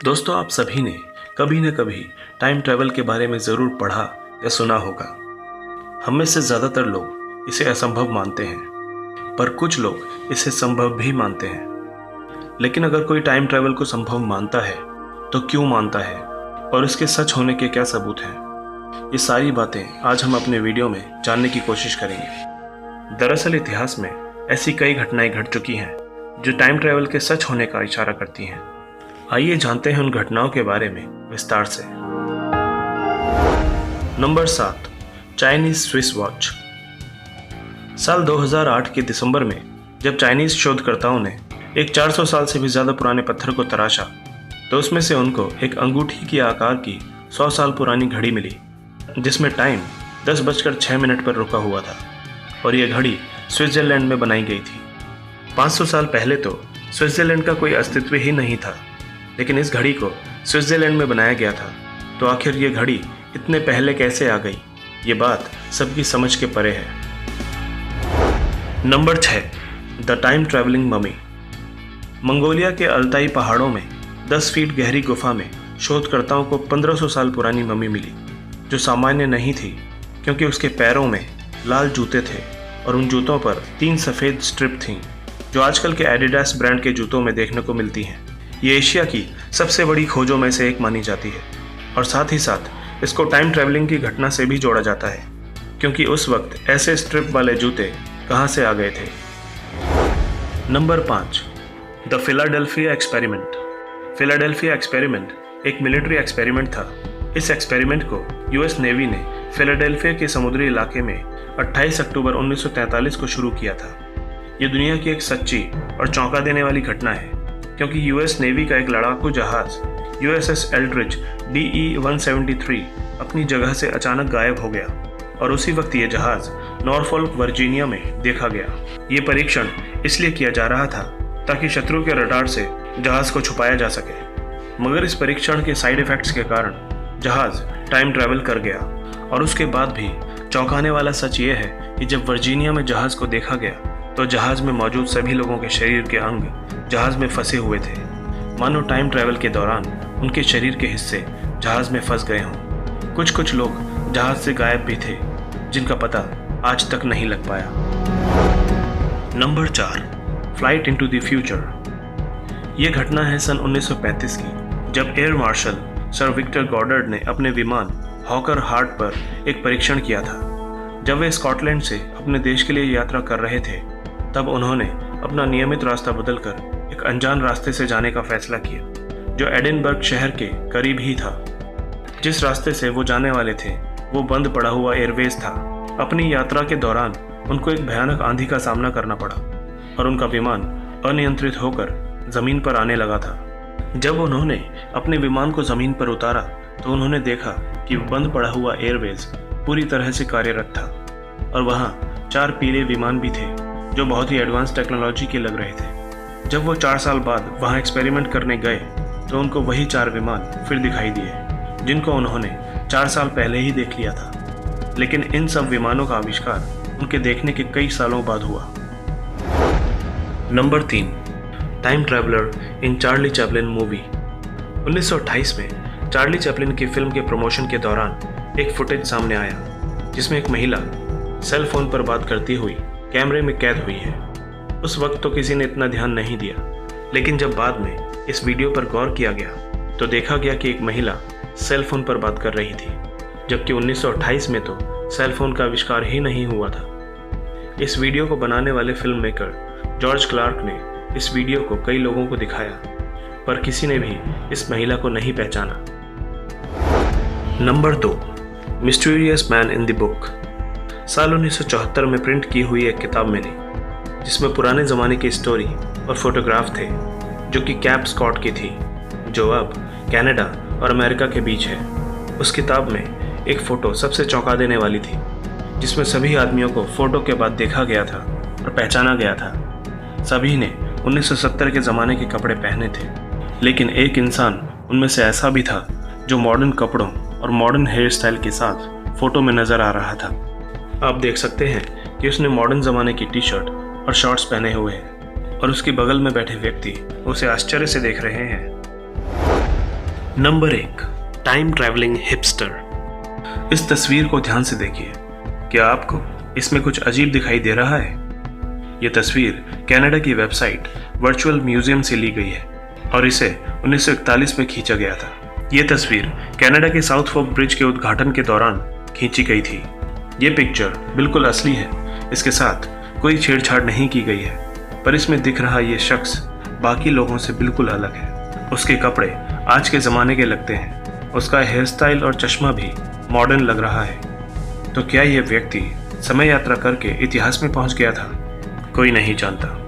दोस्तों, आप सभी ने कभी न कभी टाइम ट्रैवल के बारे में ज़रूर पढ़ा या सुना होगा। हम में से ज़्यादातर लोग इसे असंभव मानते हैं, पर कुछ लोग इसे संभव भी मानते हैं। लेकिन अगर कोई टाइम ट्रैवल को संभव मानता है तो क्यों मानता है और इसके सच होने के क्या सबूत हैं, ये सारी बातें आज हम अपने वीडियो में जानने की कोशिश करेंगे। दरअसल इतिहास में ऐसी कई घटनाएं घट चुकी हैं जो टाइम ट्रैवल के सच होने का इशारा करती हैं। आइए जानते हैं उन घटनाओं के बारे में विस्तार से। Number 7, Chinese Swiss watch. साल 2008 के दिसंबर में जब चाइनीज शोधकर्ताओं ने एक 400 साल से भी ज़्यादा पुराने पत्थर को तराशा तो उसमें से उनको एक अंगूठी के आकार की 100 साल पुरानी घड़ी मिली, जिसमें टाइम 10:06 पर रुका हुआ था और यह घड़ी स्विट्जरलैंड में बनाई गई थी। 500 साल पहले तो स्विट्जरलैंड का कोई अस्तित्व ही नहीं था, लेकिन इस घड़ी को स्विट्जरलैंड में बनाया गया था। तो आखिर ये घड़ी इतने पहले कैसे आ गई, ये बात सबकी समझ के परे है। Number 6, the time travelling mummy. Mongolia के अल्ताई पहाड़ों में 10 फीट गहरी गुफा में शोधकर्ताओं को 1500 साल पुरानी ममी मिली, जो सामान्य नहीं थी क्योंकि उसके पैरों में लाल जूते थे और उन जूतों पर 3 सफ़ेद स्ट्रिप थीं, जो आजकल के एडिडास ब्रांड के जूतों में देखने को मिलती हैं। ये एशिया की सबसे बड़ी खोजों में से एक मानी जाती है और साथ ही साथ इसको टाइम ट्रैवलिंग की घटना से भी जोड़ा जाता है, क्योंकि उस वक्त ऐसे स्ट्रिप वाले जूते कहाँ से आ गए थे। Number 5, the Philadelphia experiment. Philadelphia experiment एक मिलिट्री एक्सपेरिमेंट था। इस एक्सपेरिमेंट को यूएस नेवी ने फिलाडेल्फिया के समुद्री इलाके में 28 अक्टूबर 1943 को शुरू किया था। ये दुनिया की एक सच्ची और चौंका देने वाली घटना है, क्योंकि यूएस नेवी का एक लड़ाकू जहाज USS एल्ड्रिच DE-173 अपनी जगह से अचानक गायब हो गया और उसी वक्त ये जहाज नॉरफॉल्क वर्जीनिया में देखा गया। ये परीक्षण इसलिए किया जा रहा था ताकि शत्रु के रडार से जहाज को छुपाया जा सके, मगर इस परीक्षण के साइड इफेक्ट्स के कारण जहाज टाइम ट्रैवल कर गया। और उसके बाद भी चौंकाने वाला सच ये है कि जब वर्जीनिया में जहाज को देखा गया तो जहाज में मौजूद सभी लोगों के शरीर के अंग जहाज में फंसे हुए थे, मानो टाइम ट्रैवल के दौरान उनके शरीर के हिस्से जहाज में फंस गए हों। कुछ लोग जहाज से गायब भी थे, जिनका पता आज तक नहीं लग पाया। Number 4, flight into the future. ये घटना है सन 1935 की, जब एयर मार्शल सर विक्टर गॉडर्ड ने अपने विमान हॉकर हार्ट पर एक परीक्षण किया था। जब वे स्कॉटलैंड से अपने देश के लिए यात्रा कर रहे थे, तब उन्होंने अपना नियमित रास्ता बदलकर एक अनजान रास्ते से जाने का फैसला किया, जो एडिनबर्ग शहर के करीब ही था। जिस रास्ते से वो जाने वाले थे वो बंद पड़ा हुआ एयरवेज था। अपनी यात्रा के दौरान उनको एक भयानक आंधी का सामना करना पड़ा और उनका विमान अनियंत्रित होकर जमीन पर आने लगा था। जब उन्होंने अपने विमान को जमीन पर उतारा तो उन्होंने देखा कि बंद पड़ा हुआ एयरवेज पूरी तरह से कार्यरत था और वहाँ 4 पीले विमान भी थे, जो बहुत ही एडवांस टेक्नोलॉजी के लग रहे थे। जब वो 4 साल बाद वहाँ एक्सपेरिमेंट करने गए तो उनको वही 4 विमान फिर दिखाई दिए, जिनको उन्होंने 4 साल पहले ही देख लिया था। लेकिन इन सब विमानों का आविष्कार उनके देखने के कई सालों बाद हुआ। नंबर 3, टाइम ट्रैवलर इन चार्ली चैपलिन मूवी। 1928 में चार्ली चैपलिन की फिल्म के प्रमोशन के दौरान एक फुटेज सामने आया, जिसमें एक महिला सेल फोन पर बात करती हुई कैमरे में कैद हुई है। उस वक्त तो किसी ने इतना ध्यान नहीं दिया, लेकिन जब बाद में इस वीडियो पर गौर किया गया तो देखा गया कि एक महिला सेल फोन पर बात कर रही थी, जबकि 1928 में तो सेल फोन का आविष्कार ही नहीं हुआ था। इस वीडियो को बनाने वाले फिल्म मेकर जॉर्ज क्लार्क ने इस वीडियो को कई लोगों को दिखाया, पर किसी ने भी इस महिला को नहीं पहचाना। Number 2, mysterious man in the book. साल 1974 में प्रिंट की हुई एक किताब मिली, जिसमें पुराने ज़माने की स्टोरी और फोटोग्राफ थे, जो कि कैप स्कॉट की थी, जो अब कनाडा और अमेरिका के बीच है। उस किताब में एक फ़ोटो सबसे चौंका देने वाली थी, जिसमें सभी आदमियों को फ़ोटो के बाद देखा गया था और पहचाना गया था। सभी ने 1970 के ज़माने के कपड़े पहने थे, लेकिन एक इंसान उनमें से ऐसा भी था जो मॉडर्न कपड़ों और मॉडर्न हेयर स्टाइल के साथ फ़ोटो में नज़र आ रहा था। आप देख सकते हैं कि उसने मॉडर्न ज़माने की टी शर्ट और शॉर्ट्स पहने हुए हैं और उसके बगल में बैठे व्यक्ति उसे आश्चर्य से देख रहे हैं। Number 1, time travelling hipster. इस तस्वीर को ध्यान से देखिए। क्या आपको इसमें कुछ अजीब दिखाई दे रहा है? यह तस्वीर कनाडा की वेबसाइट वर्चुअल म्यूजियम से ली गई है और इसे 1941 में खींचा गया था। यह तस्वीर कनाडा के साउथ फोर्क ब्रिज के उद्घाटन के दौरान खींची गई थी। ये पिक्चर बिल्कुल असली है, इसके साथ कोई छेड़छाड़ नहीं की गई है, पर इसमें दिख रहा ये शख्स बाकी लोगों से बिल्कुल अलग है। उसके कपड़े आज के ज़माने के लगते हैं, उसका हेयर स्टाइल और चश्मा भी मॉडर्न लग रहा है। तो क्या यह व्यक्ति समय यात्रा करके इतिहास में पहुंच गया था? कोई नहीं जानता।